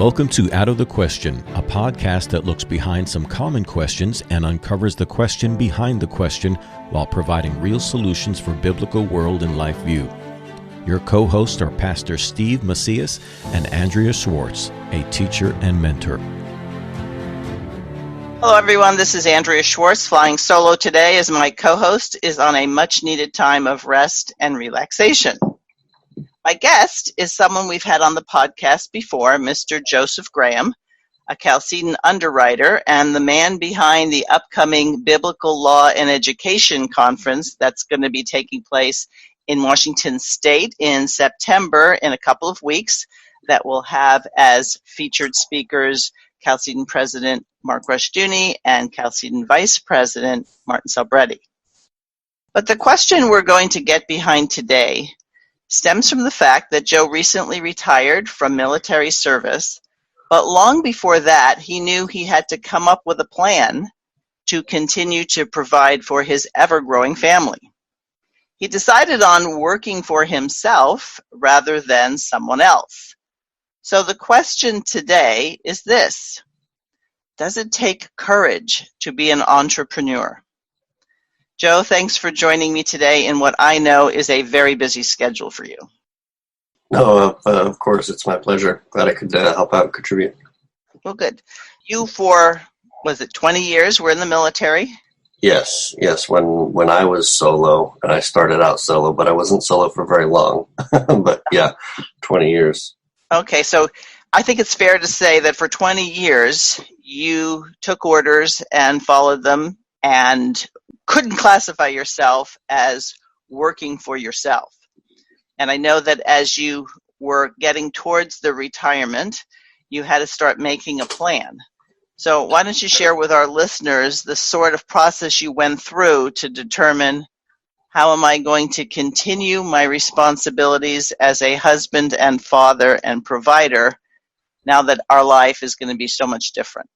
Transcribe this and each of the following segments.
Welcome to Out of the Question, a podcast that looks behind some common questions and uncovers the question behind the question while providing real solutions for biblical world and life view. Your co-hosts are Pastor Steve Macias and Andrea Schwartz, a teacher and mentor. Hello everyone, this is Andrea Schwartz flying solo today as my co-host is on a much needed time of rest and relaxation. My guest is someone we've had on the podcast before, Mr. Joseph Graham, a Chalcedon underwriter and the man behind the upcoming Biblical Law and Education Conference that's going to be taking place in Washington State in September in a couple of weeks, that will have as featured speakers Chalcedon President Mark Rushdoony and Chalcedon Vice President Martin Salbretti. But the question we're going to get behind today stems from the fact that Joe recently retired from military service, but long before that, he knew he had to come up with a plan to continue to provide for his ever-growing family. He decided on working for himself rather than someone else. So the question today is this: does it take courage to be an entrepreneur? Joe, thanks for joining me today in what I know is a very busy schedule for you. No, of course, it's my pleasure. Glad I could help out and contribute. Well, good. You for, 20 years were in the military? Yes. When I was solo, and I started out solo, but I wasn't solo for very long. But yeah, 20 years. Okay, so I think it's fair to say that for 20 years, you took orders and followed them and couldn't classify yourself as working for yourself. And I know that as you were getting towards the retirement, you had to start making a plan. So why don't you share with our listeners the sort of process you went through to determine, how am I going to continue my responsibilities as a husband and father and provider now that our life is going to be so much different?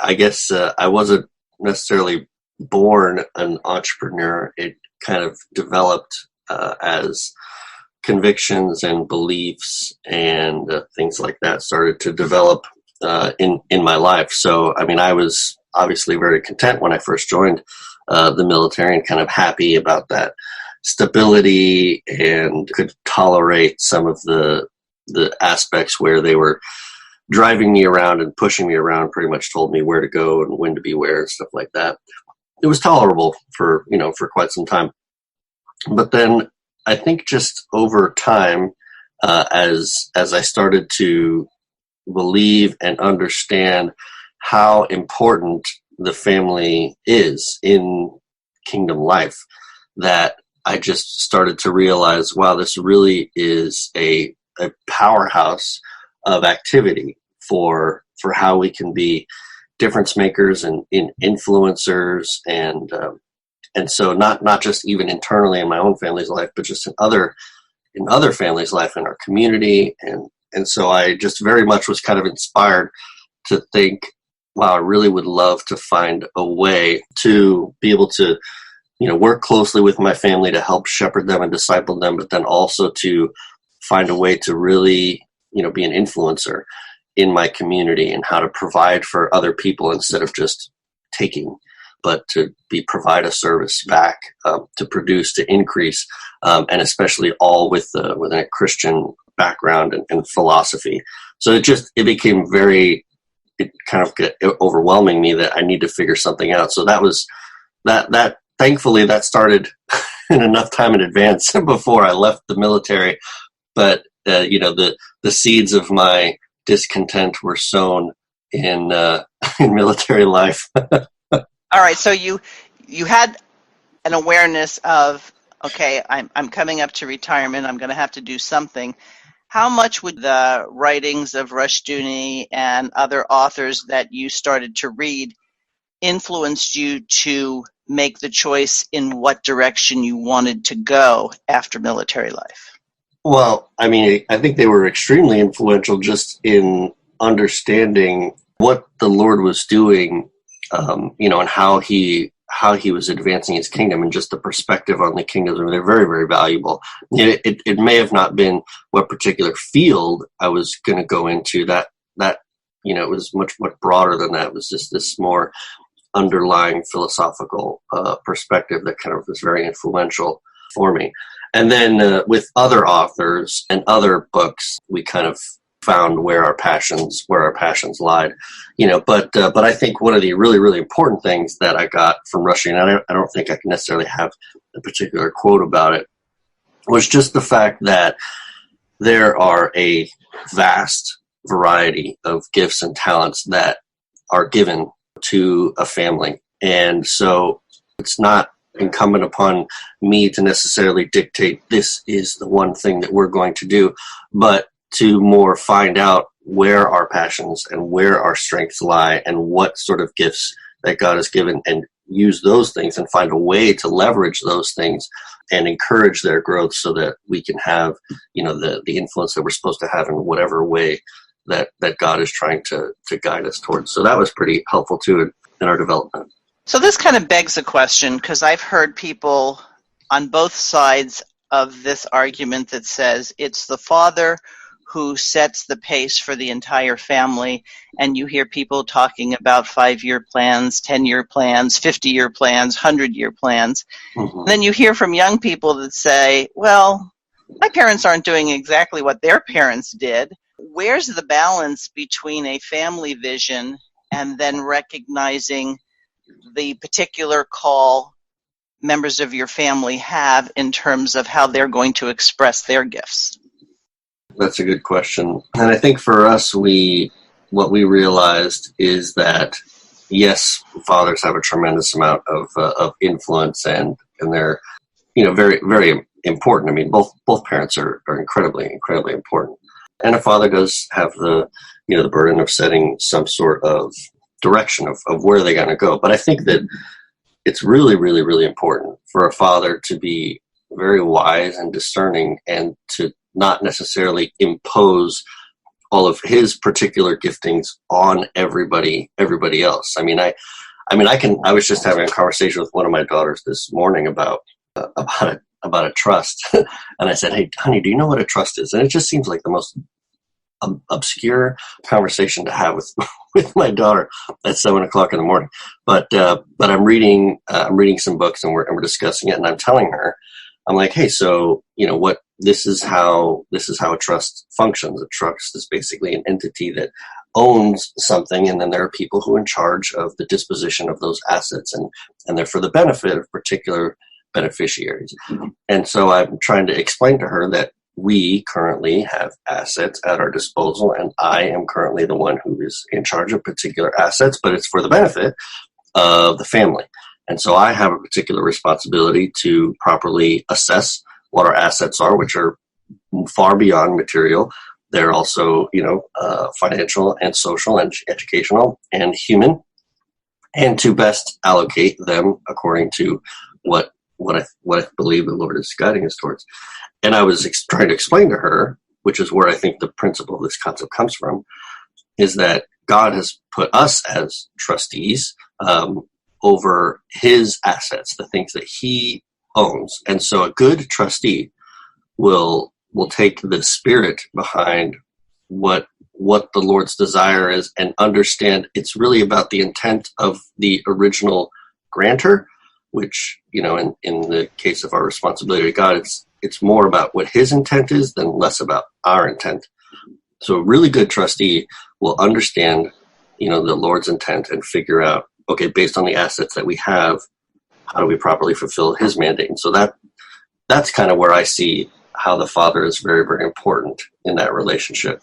I guess I wasn't necessarily born an entrepreneur. It kind of developed as convictions and beliefs and things like that started to develop in my life. So, I mean, I was obviously very content when I first joined the military and kind of happy about that stability and could tolerate some of the aspects where they were driving me around and pushing me around, pretty much told me where to go and when to be where and stuff like that. It was tolerable for quite some time. But then I think just over time, as I started to believe and understand how important the family is in kingdom life, that I just started to realize, wow, this really is a powerhouse of activity for how we can be difference makers and influencers, and so not just even internally in my own family's life, but just in other families' life in our community, and so I just very much was kind of inspired to think, wow, I really would love to find a way to be able to work closely with my family to help shepherd them and disciple them, but then also to find a way to really be an influencer in my community and how to provide for other people instead of just taking, but to provide a service back, to produce, to increase, and especially all with a Christian background and philosophy. So it became it kind of got overwhelming me that I need to figure something out. So that was that thankfully that started in enough time in advance before I left the military. But the seeds of my discontent were sown in military life. All right, so you had an awareness of, okay, I'm coming up to retirement, I'm going to have to do something. How much would the writings of Rushdoony and other authors that you started to read influenced you to make the choice in what direction you wanted to go after military life? Well, I mean, I think they were extremely influential just in understanding what the Lord was doing, and how he was advancing his kingdom, and just the perspective on the kingdom. They're very, very valuable. It may have not been what particular field I was going to go into. That that, it was much, much broader than that. It was just this more underlying philosophical perspective that kind of was very influential for me. And then with other authors and other books, we kind of found where our passions lied, But I think one of the really, really important things that I got from Rushing, and I don't think I can necessarily have a particular quote about it, was just the fact that there are a vast variety of gifts and talents that are given to a family. And so it's not incumbent upon me to necessarily dictate this is the one thing that we're going to do, but to more find out where our passions and where our strengths lie and what sort of gifts that God has given, and use those things and find a way to leverage those things and encourage their growth so that we can have, the influence that we're supposed to have in whatever way that God is trying to guide us towards. So that was pretty helpful too in our development. So this kind of begs a question, because I've heard people on both sides of this argument that says it's the father who sets the pace for the entire family, and you hear people talking about 5-year plans, 10-year plans, 50-year plans, 100-year plans. Mm-hmm. And then you hear from young people that say, well, my parents aren't doing exactly what their parents did. Where's the balance between a family vision and then recognizing the particular call members of your family have in terms of how they're going to express their gifts? That's a good question. And I think for us, what we realized is that, yes, fathers have a tremendous amount of influence, and they're, very, very important. I mean, both parents are incredibly, incredibly important. And a father does have the burden of setting some sort of direction of where they're going to go. But I think that it's really, really, really important for a father to be very wise and discerning, and to not necessarily impose all of his particular giftings on everybody else. I was just having a conversation with one of my daughters this morning about a trust. And I said, "Hey, honey, do you know what a trust is?" And it just seems like the most obscure conversation to have with my daughter at 7:00 in the morning. But I'm reading some books, and we're discussing it, and I'm telling her, I'm like, hey, so this is how a trust functions. A trust is basically an entity that owns something, and then there are people who are in charge of the disposition of those assets, and they're for the benefit of particular beneficiaries. And so I'm trying to explain to her that we currently have assets at our disposal, and I am currently the one who is in charge of particular assets, but it's for the benefit of the family. And so I have a particular responsibility to properly assess what our assets are, which are far beyond material. They're also, financial and social and educational and human, and to best allocate them according to what I believe the Lord is guiding us towards. And I was trying to explain to her, which is where I think the principle of this concept comes from, is that God has put us as trustees over his assets, the things that he owns. And so a good trustee will take the spirit behind what the Lord's desire is, and understand it's really about the intent of the original grantor, which, in the case of our responsibility to God, it's more about what his intent is than less about our intent. So a really good trustee will understand, the Lord's intent, and figure out, okay, based on the assets that we have, how do we properly fulfill his mandate? And so that's kind of where I see how the father is very, very important in that relationship.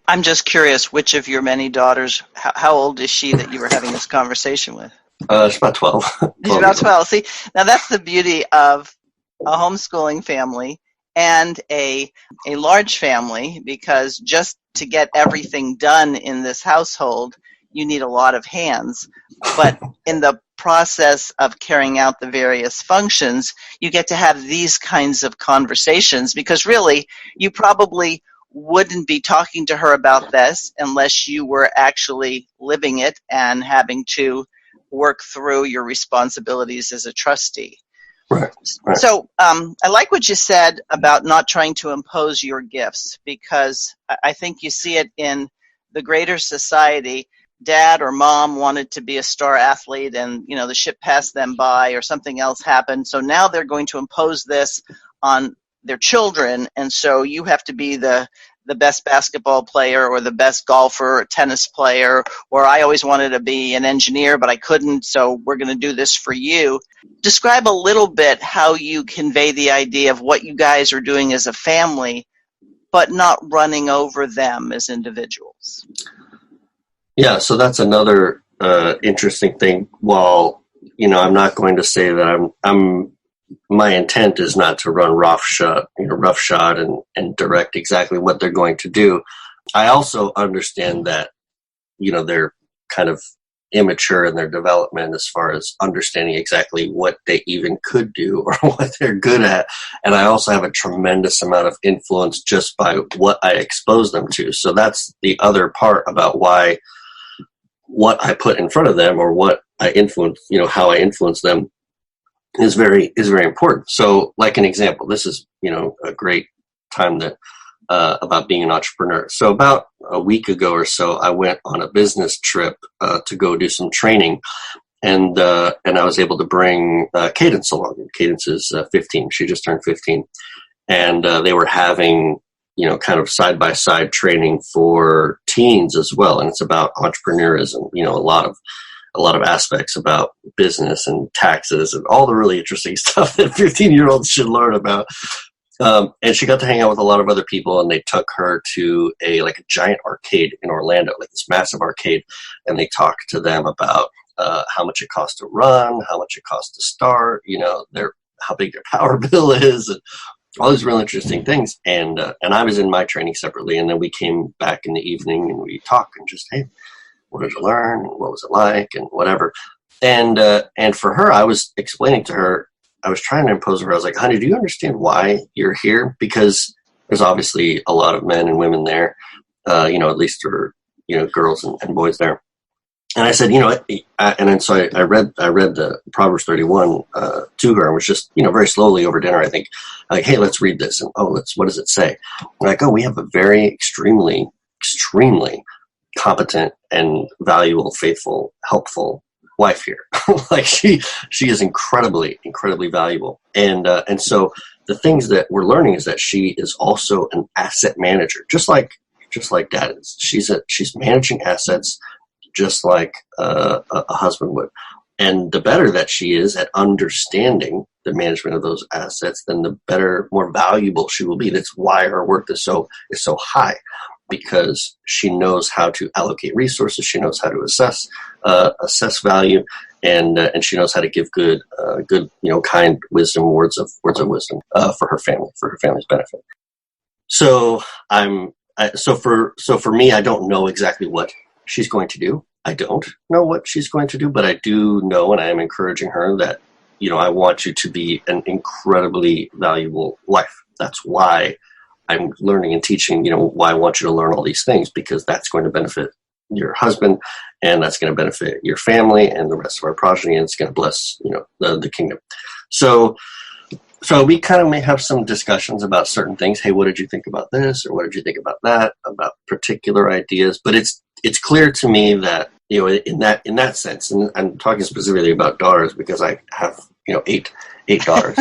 I'm just curious, which of your many daughters, how old is she that you were having this conversation with? She's about 12. She's about 12. See, now that's the beauty of a homeschooling family and a large family, because just to get everything done in this household, you need a lot of hands. But in the process of carrying out the various functions, you get to have these kinds of conversations, because really, you probably wouldn't be talking to her about this unless you were actually living it and having to work through your responsibilities as a trustee. Right. So I like what you said about not trying to impose your gifts, because I think you see it in the greater society, dad or mom wanted to be a star athlete and, the ship passed them by or something else happened. So now they're going to impose this on their children. And so you have to be the best basketball player or the best golfer or tennis player, or I always wanted to be an engineer, but I couldn't. So we're going to do this for you. Describe a little bit how you convey the idea of what you guys are doing as a family, but not running over them as individuals. Yeah, so that's another interesting thing. While I'm not going to say that I'm my intent is not to run roughshod and direct exactly what they're going to do. I also understand that they're kind of immature in their development as far as understanding exactly what they even could do or what they're good at. And I also have a tremendous amount of influence just by what I expose them to. So that's the other part about why what I put in front of them or what I influence, how I influence them is very important. So like an example, this is, a great time that about being an entrepreneur. So about a week ago or so, I went on a business trip to go do some training, and I was able to bring Cadence along. Cadence is 15. She just turned 15, and they were having kind of side-by-side training for teens as well. And it's about entrepreneurism, a lot of aspects about business and taxes and all the really interesting stuff that 15-year-olds should learn about. And she got to hang out with a lot of other people, and they took her to a giant arcade in Orlando, like this massive arcade. And they talked to them about how much it costs to run, how much it costs to start, how big their power bill is, and all these real interesting things. And I was in my training separately, and then we came back in the evening and we talked and just, hey, what did you learn? What was it like? And whatever. And for her, I was explaining to her, I was trying to impose her. I was like, honey, do you understand why you're here? Because there's obviously a lot of men and women there, at least there are, girls and boys there. And I said, and then so I read the Proverbs 31 to her, and was just, very slowly over dinner, I think, like, hey, let's read this. And, what does it say? I'm like, we have a very extremely competent and valuable, faithful, helpful wife here. Like she is incredibly valuable. And so the things that we're learning is that she is also an asset manager, just like dad is. She's managing assets just like a husband would. And the better that she is at understanding the management of those assets, then the better, more valuable she will be. That's why her worth is so high, because she knows how to allocate resources, she knows how to assess value, and she knows how to give good, kind wisdom, words of wisdom for her family's benefit. So for me, I don't know exactly what she's going to do. I don't know what she's going to do, but I do know, and I am encouraging her that, I want you to be an incredibly valuable wife. That's why I'm learning and teaching, why I want you to learn all these things, because that's going to benefit your husband, and that's going to benefit your family and the rest of our progeny, and it's going to bless, the kingdom. So we kind of may have some discussions about certain things. Hey, what did you think about this? Or what did you think about that? About particular ideas. But it's clear to me that, in that sense, and I'm talking specifically about daughters because I have, 8 daughters.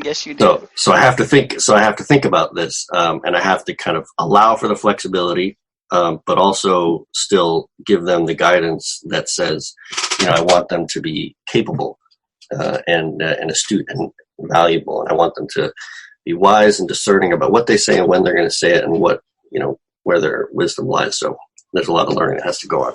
Yes, you do. So I have to think about this, and I have to kind of allow for the flexibility, but also still give them the guidance that says, I want them to be capable, and astute and valuable, and I want them to be wise and discerning about what they say and when they're going to say it, and what, where their wisdom lies. So there's a lot of learning that has to go on.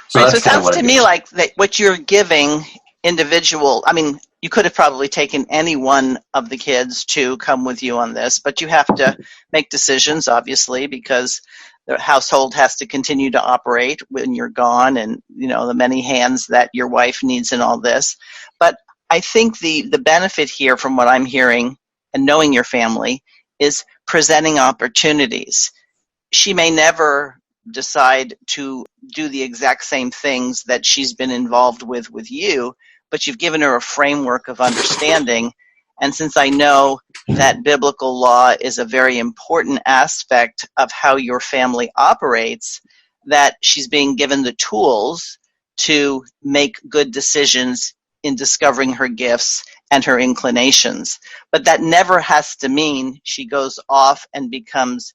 So it sounds to me like that what you're giving individual, I mean, you could have probably taken any one of the kids to come with you on this, but you have to make decisions, obviously, because the household has to continue to operate when you're gone, and, the many hands that your wife needs in all this. But I think the benefit here, from what I'm hearing and knowing your family, is presenting opportunities. She may never decide to do the exact same things that she's been involved with you, but you've given her a framework of understanding. And since I know that biblical law is a very important aspect of how your family operates, that she's being given the tools to make good decisions in discovering her gifts and her inclinations. But that never has to mean she goes off and becomes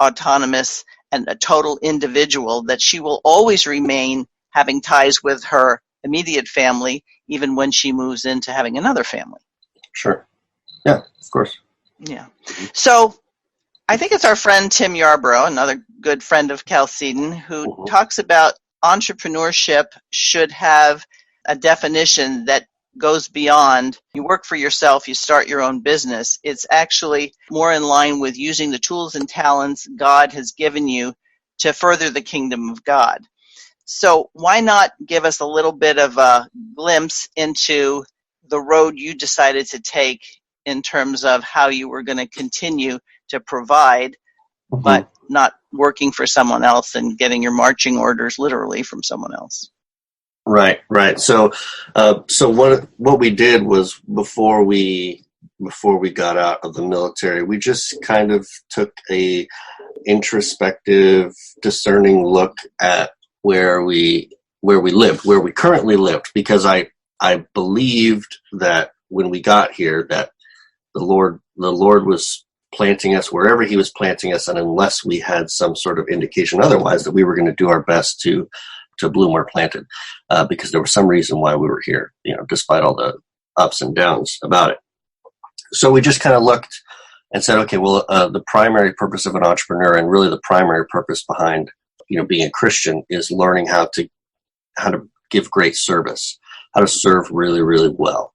autonomous and a total individual, that she will always remain having ties with her immediate family, even when she moves into having another family. Sure. Yeah, of course. Yeah. So I think it's our friend Tim Yarborough, another good friend of Chalcedon, who talks about entrepreneurship should have a definition that goes beyond you work for yourself, you start your own business. It's actually more in line with using the tools and talents God has given you to further the kingdom of God. So why not give us a little bit of a glimpse into the road you decided to take in terms of how you were going to continue to provide, but not working for someone else and getting your marching orders literally from someone else? Right. So what we did was before we got out of the military, we just kind of took a introspective, discerning look at where we currently lived, because I believed that when we got here that the Lord was planting us wherever he was planting us, and unless we had some sort of indication otherwise, that we were going to do our best to bloom where planted, because there was some reason why we were here, despite all the ups and downs about it. So we just kind of looked and said, okay, well, the primary purpose of an entrepreneur, and really the primary purpose behind, being a Christian, is learning how to give great service, how to serve really, really well.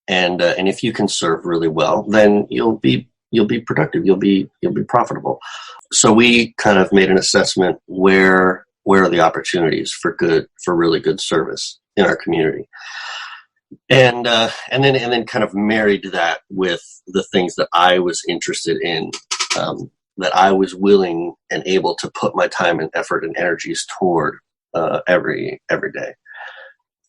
And if you can serve really well, then you'll be productive, you'll be profitable. So we kind of made an assessment where are the opportunities for really good service in our community, and then kind of married that with the things that I was interested in, that I was willing and able to put my time and effort and energies toward every day.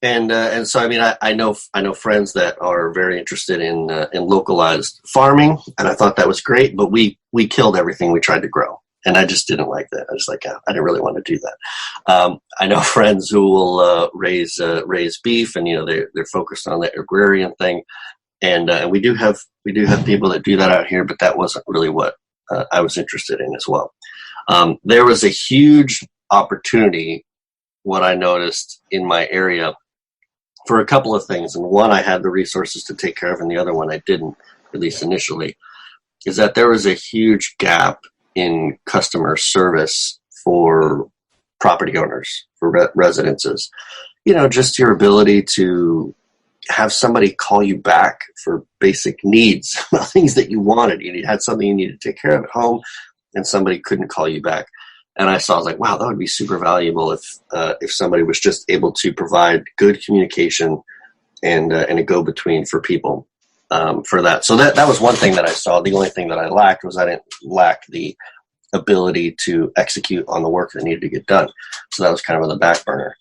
And so, I mean, I know friends that are very interested in localized farming, and I thought that was great, but we killed everything we tried to grow. And I just didn't like that. I was like, I didn't really want to do that. I know friends who will raise beef, and they're focused on the agrarian thing, and we do have people that do that out here, but that wasn't really what I was interested in as well. There was a huge opportunity, what I noticed in my area, for a couple of things, and one I had the resources to take care of, and the other one I didn't, at least initially, is that there was a huge gap in customer service for property owners, for residences. Just your ability to have somebody call you back for basic needs, things that you wanted. You had something you needed to take care of at home, and somebody couldn't call you back. And I was like, wow, that would be super valuable if somebody was just able to provide good communication and a go-between for people for that. So that was one thing that I saw. The only thing that I lacked was I didn't lack the ability to execute on the work that needed to get done. So that was kind of on the back burner.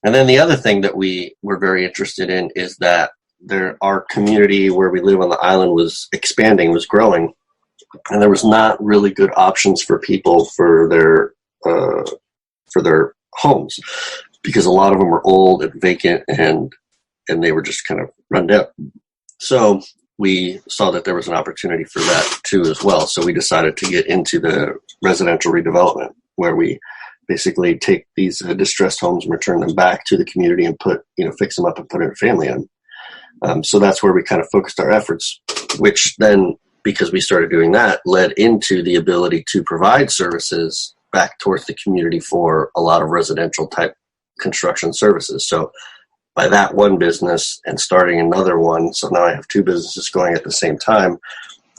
And then the other thing that we were very interested in is that our community where we live on the island was expanding, was growing, and there was not really good options for people for their homes, because a lot of them were old and vacant, and they were just kind of run down. So we saw that there was an opportunity for that too as well. So we decided to get into the residential redevelopment, where we basically take these distressed homes and return them back to the community and fix them up and put a family in. So that's where we kind of focused our efforts, which then, because we started doing that, led into the ability to provide services back towards the community for a lot of residential type construction services. So by that one business and starting another one, so now I have two businesses going at the same time,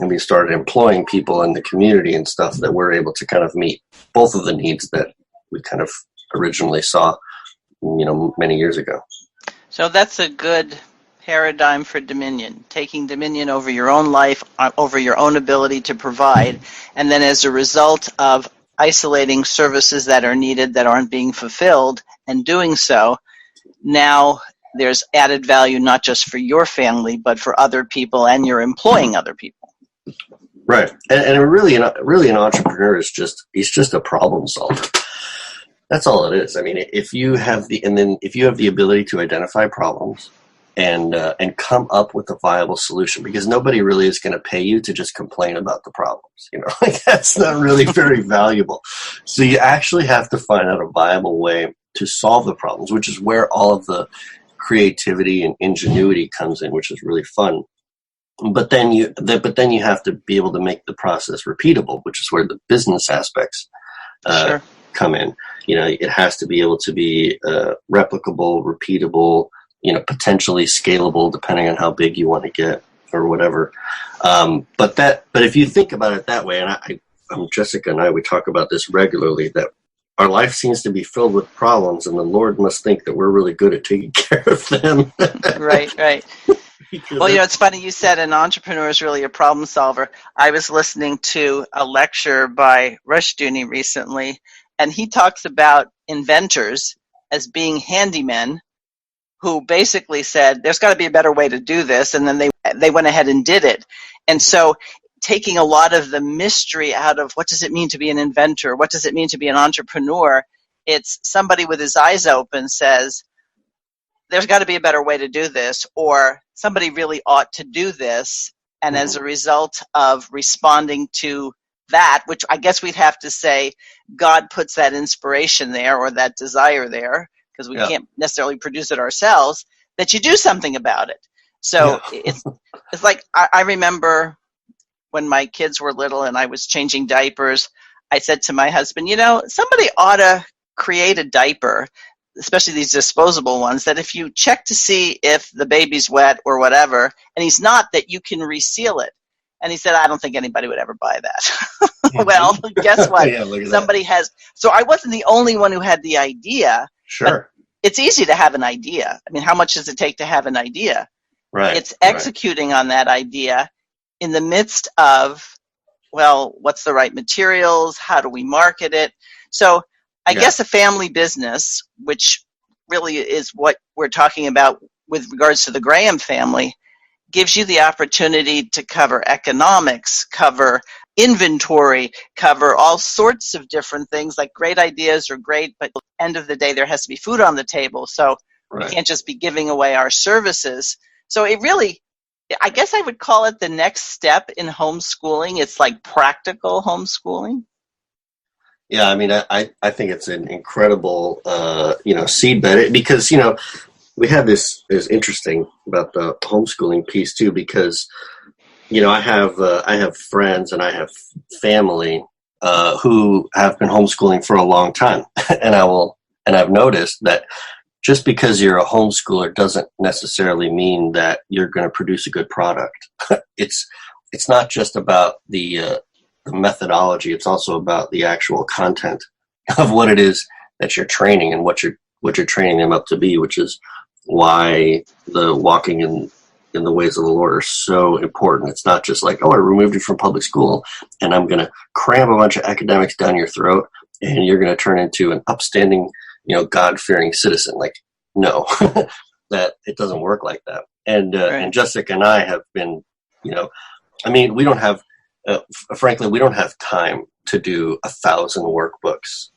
and we started employing people in the community and stuff, that we're able to kind of meet both of the needs that we kind of originally saw, many years ago. So that's a good paradigm for dominion, taking dominion over your own life, over your own ability to provide, and then as a result of isolating services that are needed that aren't being fulfilled, and doing so, now there's added value not just for your family, but for other people, and you're employing other people. Right. And really an entrepreneur is he's just a problem solver. That's all it is. I mean, if you have the ability to identify problems and come up with a viable solution, because nobody really is going to pay you to just complain about the problems. Like that's not really very valuable. So you actually have to find out a viable way to solve the problems, which is where all of the creativity and ingenuity comes in, which is really fun. But then you have to be able to make the process repeatable, which is where the business aspects Sure. come in. It has to be able to be replicable, repeatable, potentially scalable, depending on how big you want to get or whatever. But if you think about it that way, and Jessica and I, we talk about this regularly, that our life seems to be filled with problems, and the Lord must think that we're really good at taking care of them. Right. Well, it's funny you said an entrepreneur is really a problem solver. I was listening to a lecture by Rushdoony recently, and he talks about inventors as being handymen who basically said, there's got to be a better way to do this, and then they went ahead and did it. And so taking a lot of the mystery out of what does it mean to be an inventor, what does it mean to be an entrepreneur, it's somebody with his eyes open says, there's got to be a better way to do this, or somebody really ought to do this. And as a result of responding to that, which I guess we'd have to say God puts that inspiration there or that desire there, because we can't necessarily produce it ourselves, that you do something about it. So it's like, I remember when my kids were little and I was changing diapers, I said to my husband, somebody ought to create a diaper, especially these disposable ones, that if you check to see if the baby's wet or whatever, and he's not, that you can reseal it. And he said, I don't think anybody would ever buy that. Well, guess what? Somebody has. So I wasn't the only one who had the idea. Sure. It's easy to have an idea. I mean, how much does it take to have an idea? Right. It's executing on that idea in the midst of, well, what's the right materials? How do we market it? So I guess a family business, which really is what we're talking about with regards to the Graham family, gives you the opportunity to cover economics, cover inventory, cover all sorts of different things. Like, great ideas are great, but at the end of the day, there has to be food on the table. So we can't just be giving away our services. So it really, I guess I would call it the next step in homeschooling. It's like practical homeschooling. Yeah, I mean, I think it's an incredible, seedbed, because, we have this is interesting about the homeschooling piece too, because, I have friends and I have family who have been homeschooling for a long time, and I've noticed that just because you're a homeschooler doesn't necessarily mean that you're going to produce a good product. It's not just about the methodology. It's also about the actual content of what it is that you're training and what you're training them up to be, which is why the walking in the ways of the Lord are so important. It's not just like, I removed you from public school and I'm going to cram a bunch of academics down your throat and you're going to turn into an upstanding, God-fearing citizen. Like, no, that it doesn't work like that. And Jessica and I have been, we don't have, frankly, we don't have time to do 1,000 workbooks.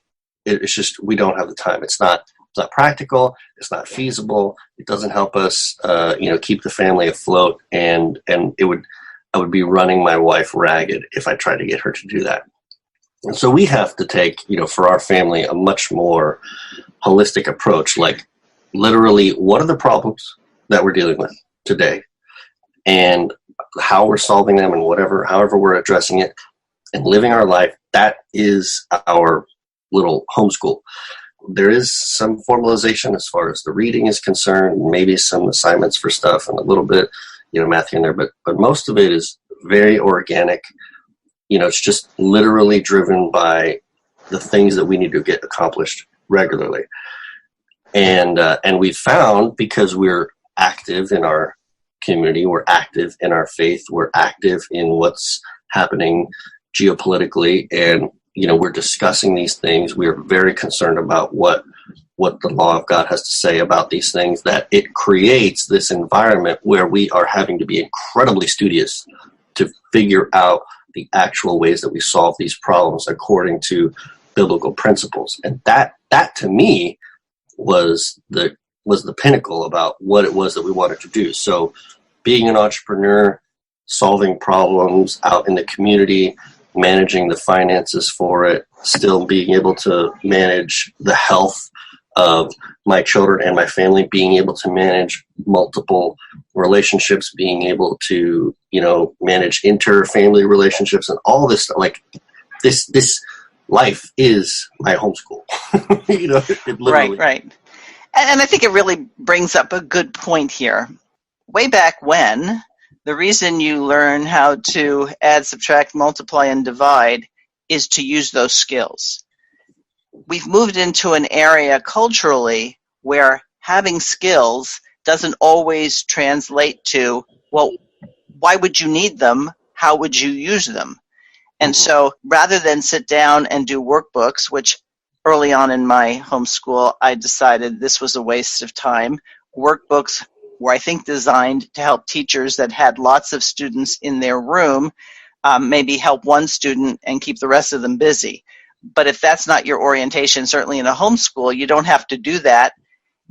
It's just, we don't have the time. It's not practical. It's not feasible. It doesn't help us, keep the family afloat. And I would be running my wife ragged if I tried to get her to do that. And so we have to take, for our family, a much more holistic approach. Like, literally, what are the problems that we're dealing with today, and how we're solving them, and however we're addressing it and living our life. That is our little homeschool. There is some formalization as far as the reading is concerned, maybe some assignments for stuff and a little bit, math in there, but most of it is very organic. It's just literally driven by the things that we need to get accomplished regularly. And we've found, because we're active in our community, we're active in our faith, we're active in what's happening geopolitically, and we're discussing these things. We are very concerned about what the law of God has to say about these things, that it creates this environment where we are having to be incredibly studious to figure out the actual ways that we solve these problems according to biblical principles. And that to me was the pinnacle about what it was that we wanted to do. So being an entrepreneur, solving problems out in the community, managing the finances for it, still being able to manage the health of my children and my family, being able to manage multiple relationships, being able to, manage inter-family relationships and all this stuff. Like this life is my homeschool. It literally. Right. And I think it really brings up a good point here. Way back when, the reason you learn how to add, subtract, multiply, and divide is to use those skills. We've moved into an area culturally where having skills doesn't always translate to, well, why would you need them? How would you use them? And so rather than sit down and do workbooks, which early on in my homeschool, I decided this was a waste of time. Workbooks were, I think, designed to help teachers that had lots of students in their room, maybe help one student and keep the rest of them busy. But if that's not your orientation, certainly in a homeschool, you don't have to do that,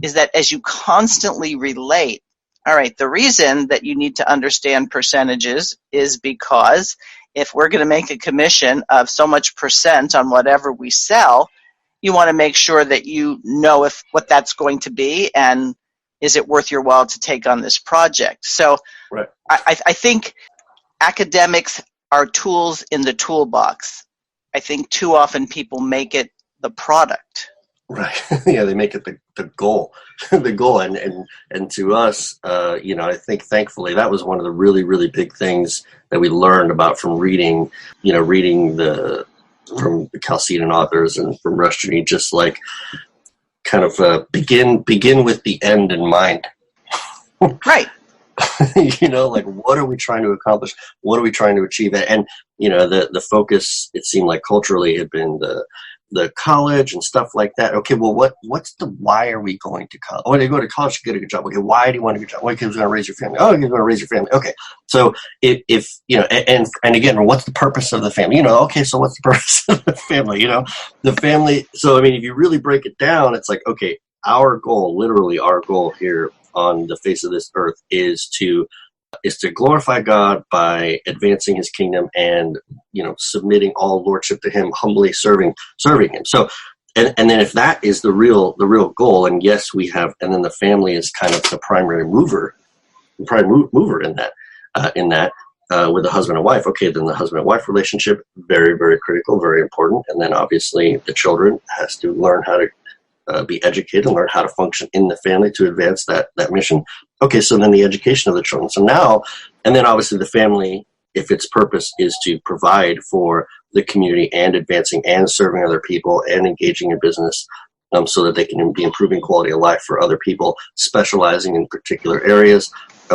is that as you constantly relate, all right, the reason that you need to understand percentages is because if we're going to make a commission of so much percent on whatever we sell, you want to make sure that you know what that's going to be and is it worth your while to take on this project. So right. I think academics are tools in the toolbox. I think too often people make it the product. Right. Yeah, they make it the goal, the goal. And to us, I think thankfully that was one of the really, really big things that we learned about from reading from the Chalcedon authors and from Rushton, just like kind of begin with the end in mind. Right. Like what are we trying to accomplish? What are we trying to achieve? And the focus, it seemed like culturally, had been the college and stuff like that. Okay, well, what's the why are we going to college? Oh, you go to college to get a good job. Okay, why do you want a good job? Well, because you're going to raise your family. Oh, you're going to raise your family. Okay, so if and again, what's the purpose of the family? Okay, so what's the purpose of the family? The family. So I mean, if you really break it down, it's like, okay, our goal here on the face of this earth is to glorify God by advancing his kingdom and, submitting all lordship to him, humbly serving him. So, and then if that is the real goal, and yes, we have, and then the family is kind of the primary mover in that, with the husband and wife. Okay, then the husband and wife relationship, very, very critical, very important. And then obviously the children has to learn how to be educated and learn how to function in the family to advance that mission. Okay, so then the education of the children. So now, and then obviously the family, if its purpose is to provide for the community and advancing and serving other people and engaging in business, so that they can be improving quality of life for other people, specializing in particular areas,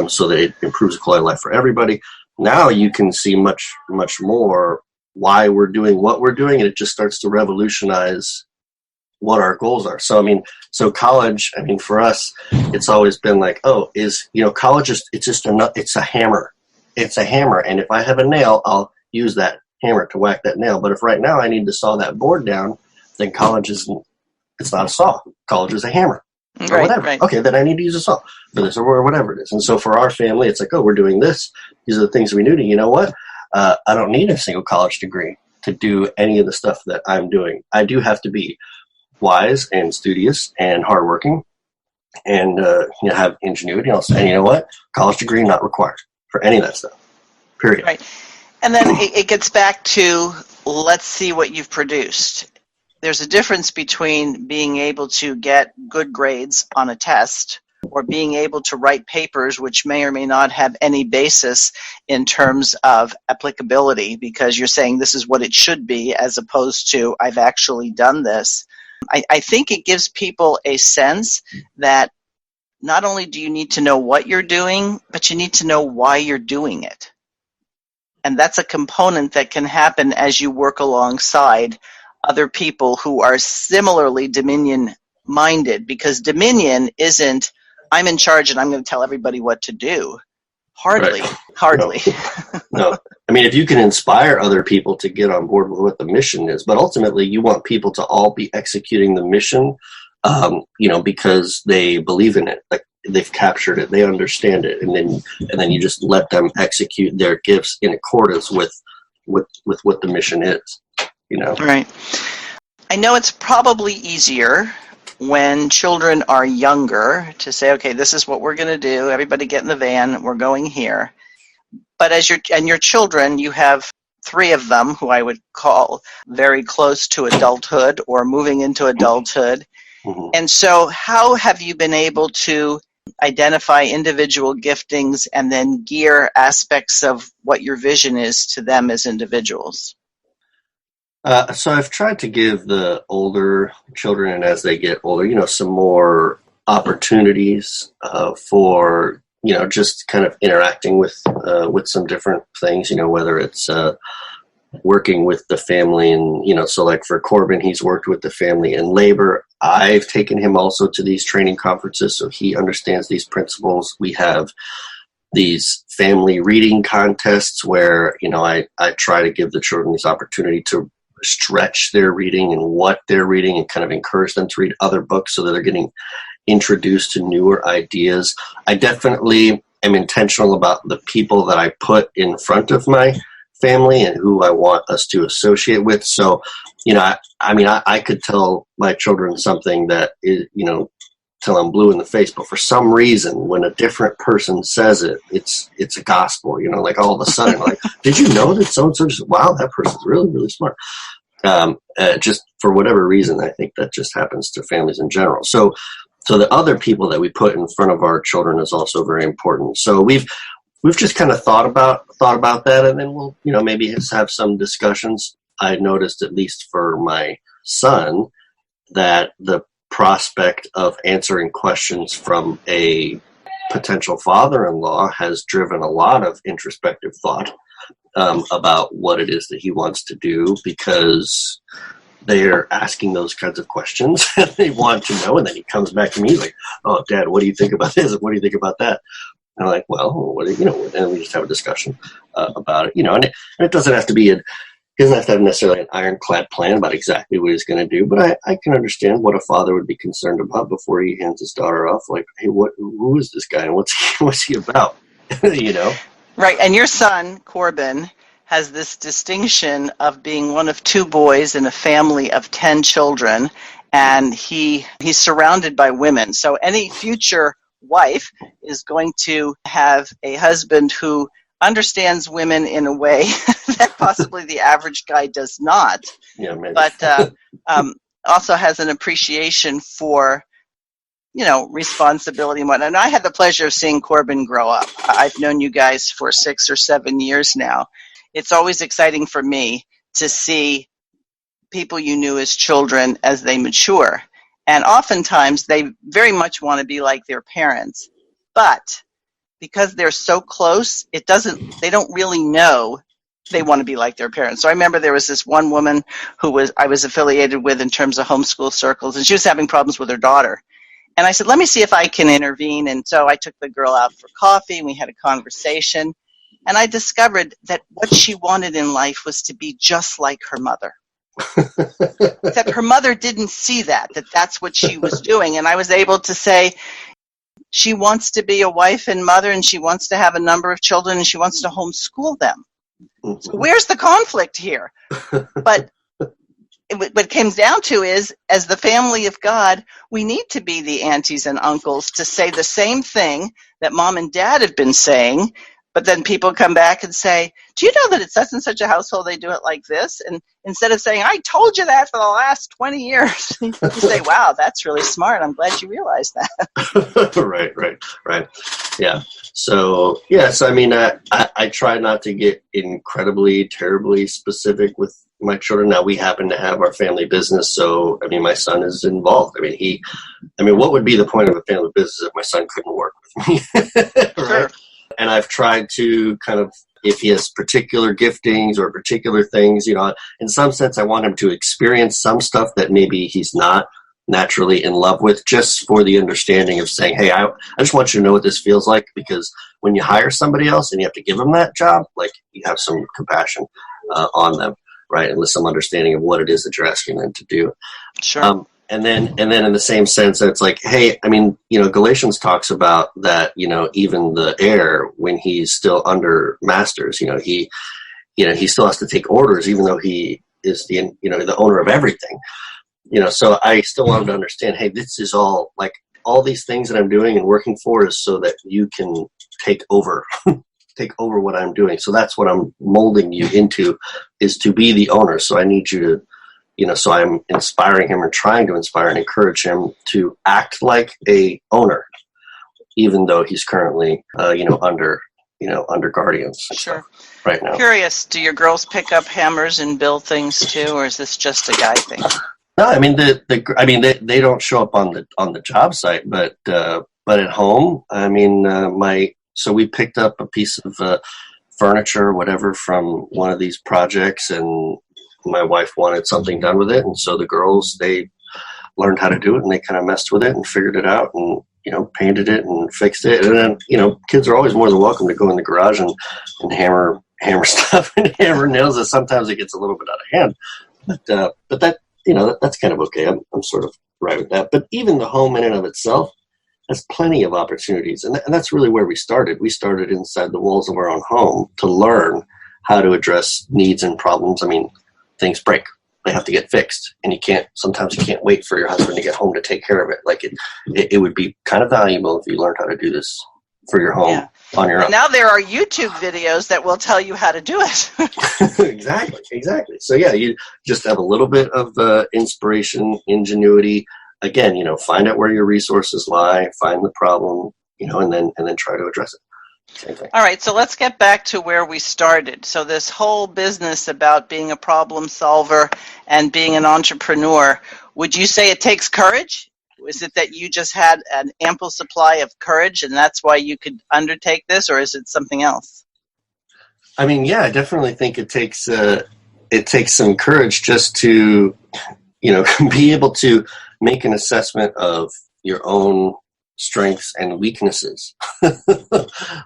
so that it improves the quality of life for everybody. Now you can see much, much more why we're doing what we're doing, and it just starts to revolutionize what our goals are. So, college, for us, it's always been like, college is, it's a hammer. It's a hammer. And if I have a nail, I'll use that hammer to whack that nail. But if right now I need to saw that board down, then college it's not a saw. College is a hammer. Or whatever. Right. Okay, then I need to use a saw for this or whatever it is. And so for our family, it's like, we're doing this. These are the things we do. You know what? I don't need a single college degree to do any of the stuff that I'm doing. I do have to be wise and studious and hardworking and have ingenuity also. And you know what? College degree not required for any of that stuff. Period. Right. And then it gets back to, let's see what you've produced. There's a difference between being able to get good grades on a test or being able to write papers which may or may not have any basis in terms of applicability, because you're saying this is what it should be as opposed to I've actually done this. I think it gives people a sense that not only do you need to know what you're doing, but you need to know why you're doing it. And that's a component that can happen as you work alongside other people who are similarly dominion-minded, because dominion isn't, I'm in charge and I'm going to tell everybody what to do. Hardly. Right. Hardly. No. I mean, if you can inspire other people to get on board with what the mission is, but ultimately you want people to all be executing the mission, because they believe in it. Like, they've captured it, they understand it, and then you just let them execute their gifts in accordance with what the mission is. Right. I know it's probably easier when children are younger to say, okay, this is what we're going to do. Everybody get in the van. We're going here. But as your children, you have 3 of them who I would call very close to adulthood or moving into adulthood. Mm-hmm. And so how have you been able to identify individual giftings and then gear aspects of what your vision is to them as individuals? So I've tried to give the older children, and as they get older, some more opportunities for, just kind of interacting with some different things, whether it's working with the family. And, so like for Corbin, he's worked with the family in labor. I've taken him also to these training conferences, so he understands these principles. We have these family reading contests where, I try to give the children this opportunity to stretch their reading and what they're reading and kind of encourage them to read other books so that they're getting introduced to newer ideas. I definitely am intentional about the people that I put in front of my family and who I want us to associate with. So, I could tell my children something that is, till I'm blue in the face, but for some reason, when a different person says it, it's a gospel, like all of a sudden, like, did you know that so-and-so just, wow, that person's really, really smart. Just for whatever reason, I think that just happens to families in general. So the other people that we put in front of our children is also very important. So we've just kind of thought about that, and then we'll, maybe have some discussions. I noticed, at least for my son, that the prospect of answering questions from a potential father-in-law has driven a lot of introspective thought about what it is that he wants to do, because they're asking those kinds of questions and they want to know. And then he comes back to me like, "Oh, Dad, what do you think about this? What do you think about that?" And I'm like, "Well, and we just have a discussion about it, and it doesn't have to be he doesn't have to have necessarily an ironclad plan about exactly what he's going to do, but I can understand what a father would be concerned about before he hands his daughter off. Like, hey, who is this guy and what's he about? Right. And your son, Corbin, has this distinction of being one of 2 boys in a family of 10 children, and he's surrounded by women. So any future wife is going to have a husband who understands women in a way that possibly the average guy does not. Yeah, maybe. But also has an appreciation for, responsibility and whatnot. And I had the pleasure of seeing Corbin grow up. I've known you guys for 6 or 7 years now. It's always exciting for me to see people you knew as children as they mature. And oftentimes they very much want to be like their parents. But because they're so close, they don't really know they want to be like their parents. So I remember there was this one woman I was affiliated with in terms of homeschool circles, and she was having problems with her daughter. And I said, let me see if I can intervene. And so I took the girl out for coffee, and we had a conversation. And I discovered that what she wanted in life was to be just like her mother. Except her mother didn't see that that's what she was doing. And I was able to say, she wants to be a wife and mother, and she wants to have a number of children, and she wants to homeschool them. Mm-hmm. So where's the conflict here? But what it comes down to is, as the family of God, we need to be the aunties and uncles to say the same thing that mom and dad have been saying, but then people come back and say, do you know that it's such and such a household, they do it like this? And instead of saying, I told you that for the last 20 years, you say, wow, that's really smart. I'm glad you realized that. Right. Yeah. So, yes, I try not to get incredibly, terribly specific with my children. Now, we happen to have our family business, so, my son is involved. What would be the point of a family business if my son couldn't work with me? Right? Sure. And I've tried to kind of, if he has particular giftings or particular things, in some sense, I want him to experience some stuff that maybe he's not naturally in love with, just for the understanding of saying, hey, I just want you to know what this feels like, because when you hire somebody else and you have to give them that job, like you have some compassion on them, right? And with some understanding of what it is that you're asking them to do. Sure. And then in the same sense, it's like, hey, I mean, Galatians talks about that, even the heir, when he's still under masters, he still has to take orders, even though he is the owner of everything. So I still want him to understand, hey, this is all, like, all these things that I'm doing and working for is so that you can take over what I'm doing. So that's what I'm molding you into, is to be the owner. So I need you to, so I'm inspiring him, or trying to inspire and encourage him to act like a owner, even though he's currently, under guardians. Sure. Right now. Curious, do your girls pick up hammers and build things too, or is this just a guy thing? No, I mean they don't show up on the job site, but at home, I mean, so we picked up a piece of furniture or whatever from one of these projects, and my wife wanted something done with it, and so the girls, they learned how to do it, and they kind of messed with it and figured it out, and painted it and fixed it. And then kids are always more than welcome to go in the garage and hammer stuff and hammer nails. And sometimes it gets a little bit out of hand, but that that's kind of okay. I'm sort of right with that. But even the home in and of itself has plenty of opportunities, and that's really where we started. We started inside the walls of our own home to learn how to address needs and problems. I mean, things break. They have to get fixed, and sometimes you can't wait for your husband to get home to take care of it. Like it would be kind of valuable if you learned how to do this for your home on your own. And now there are YouTube videos that will tell you how to do it. Exactly. So yeah, you just have a little bit of inspiration, ingenuity. Again, find out where your resources lie, find the problem, and then try to address it. Same thing. All right, so let's get back to where we started. So this whole business about being a problem solver and being an entrepreneur, would you say it takes courage? Is it that you just had an ample supply of courage and that's why you could undertake this, or is it something else? I mean, yeah, I definitely think it takes some courage just to, be able to make an assessment of your own strengths and weaknesses.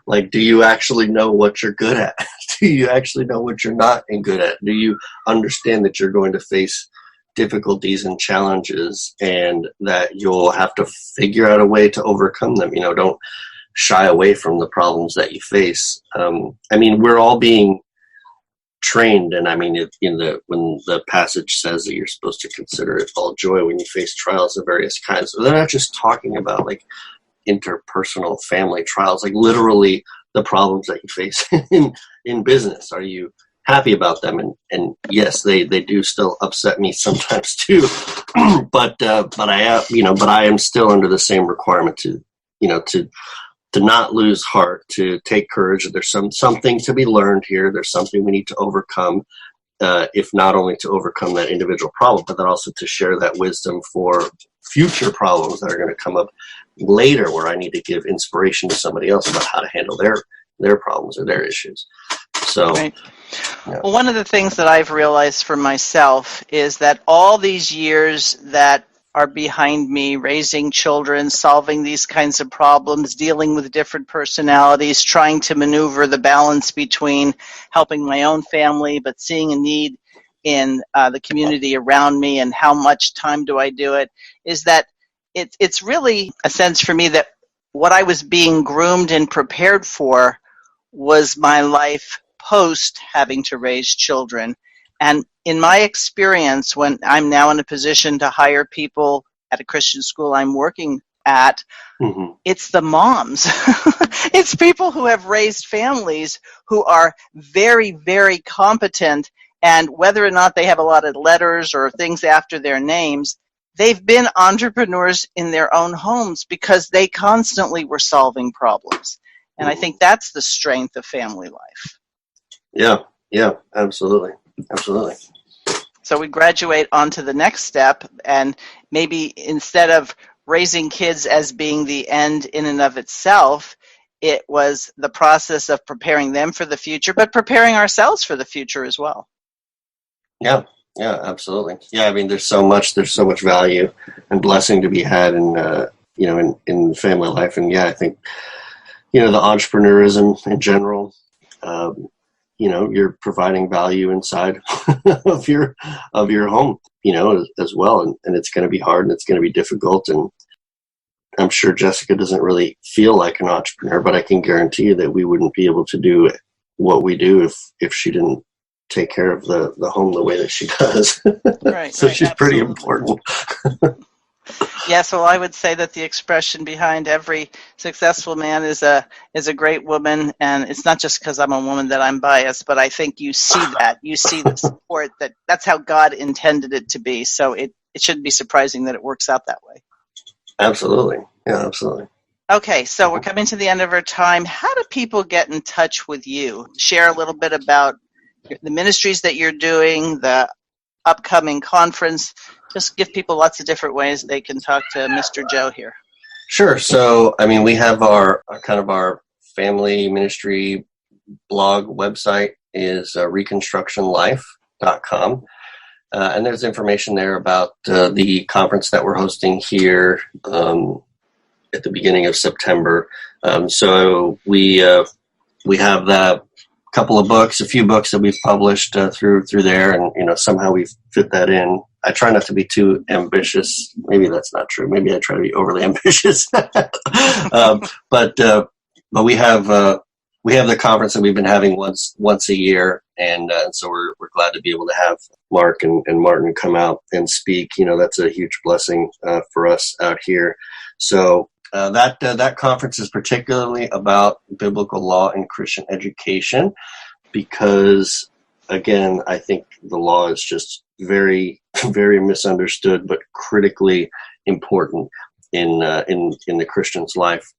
Like, do you actually know what you're good at? Do you actually know what you're not good at? Do you understand that you're going to face difficulties and challenges and that you'll have to figure out a way to overcome them? Don't shy away from the problems that you face. I mean, we're all being trained, and I mean, when the passage says that you're supposed to consider it all joy when you face trials of various kinds, so they're not just talking about like interpersonal family trials, like literally the problems that you face in business. Are you happy about them? And yes, they do still upset me sometimes too, but I am still under the same requirement to not lose heart, to take courage. There's something to be learned here. There's something we need to overcome, if not only to overcome that individual problem, but then also to share that wisdom for future problems that are going to come up later, where I need to give inspiration to somebody else about how to handle their problems or their issues. So, right. Yeah. Well, one of the things that I've realized for myself is that all these years that are behind me, raising children, solving these kinds of problems, dealing with different personalities, trying to maneuver the balance between helping my own family but seeing a need in the community around me and how much time do I do it, is that it's really a sense for me that what I was being groomed and prepared for was my life post having to raise children. And in my experience, when I'm now in a position to hire people at a Christian school I'm working at, mm-hmm. It's the moms. It's people who have raised families who are very, very competent, and whether or not they have a lot of letters or things after their names, they've been entrepreneurs in their own homes because they constantly were solving problems. And I think that's the strength of family life. Yeah, absolutely. So we graduate onto the next step, and maybe instead of raising kids as being the end in and of itself, it was the process of preparing them for the future, but preparing ourselves for the future as well. Yeah, absolutely. Yeah, I mean, there's so much value and blessing to be had in family life, and yeah, I think the entrepreneurism in general. You're providing value inside of your home, as well. And it's going to be hard and it's going to be difficult. And I'm sure Jessica doesn't really feel like an entrepreneur, but I can guarantee you that we wouldn't be able to do what we do if she didn't take care of the home the way that she does. Right. So right, she's absolutely. pretty important. Yes, well, I would say that the expression behind every successful man is a great woman, and it's not just because I'm a woman that I'm biased, but I think you see that. You see the support that's how God intended it to be. So it shouldn't be surprising that it works out that way. Absolutely. Yeah, absolutely. Okay, so we're coming to the end of our time. How do people get in touch with you? Share a little bit about the ministries that you're doing, the upcoming conference. Just give people lots of different ways they can talk to Mr. Joe here. Sure. So, we have our family ministry blog website is reconstructionlife.com. And there's information there about the conference that we're hosting here at the beginning of September. So we have that couple of books, a few books that we've published through there, and somehow we've fit that in. I try not to be too ambitious. Maybe that's not true. Maybe I try to be overly ambitious. But we have the conference that we've been having once a year, and so we're glad to be able to have Mark and Martin come out and speak. That's a huge blessing for us out here. So that conference is particularly about biblical law and Christian education, because again, I think the law is just very, very misunderstood, but critically important in the Christian's life.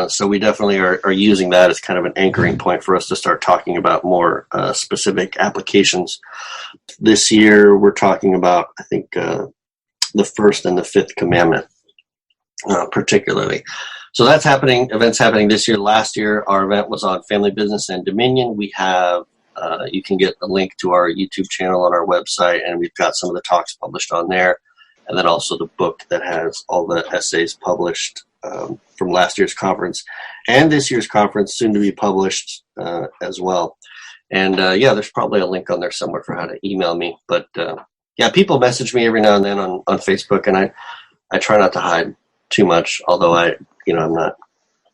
So we definitely are using that as kind of an anchoring point for us to start talking about more specific applications. This year, we're talking about, I think, the first and the fifth commandment, particularly. So that's happening. Events happening this year. Last year, our event was on family business and dominion. We have you can get a link to our YouTube channel on our website, and we've got some of the talks published on there, and then also the book that has all the essays published from last year's conference and this year's conference, soon to be published as well. And there's probably a link on there somewhere for how to email me. But people message me every now and then on Facebook, and I try not to hide too much, although I'm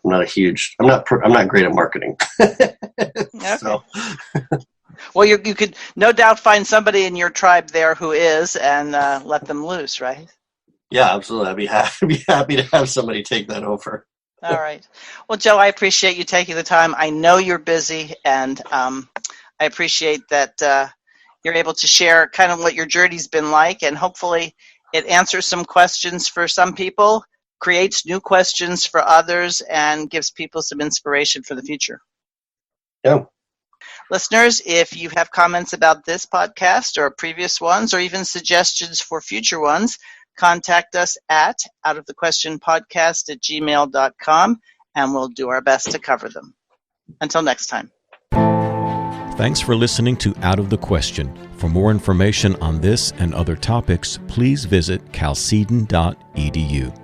not great at marketing. Okay. So. Well, you could no doubt find somebody in your tribe there who is, and let them loose, right? Yeah, absolutely. I'd be happy to have somebody take that over. All right. Well, Joe, I appreciate you taking the time. I know you're busy, and I appreciate that you're able to share kind of what your journey's been like, and hopefully it answers some questions for some people, creates new questions for others, and gives people some inspiration for the future. Yeah. Listeners, if you have comments about this podcast or previous ones, or even suggestions for future ones, contact us at outofthequestionpodcast@gmail.com, and we'll do our best to cover them. Until next time. Thanks for listening to Out of the Question. For more information on this and other topics, please visit chalcedon.edu.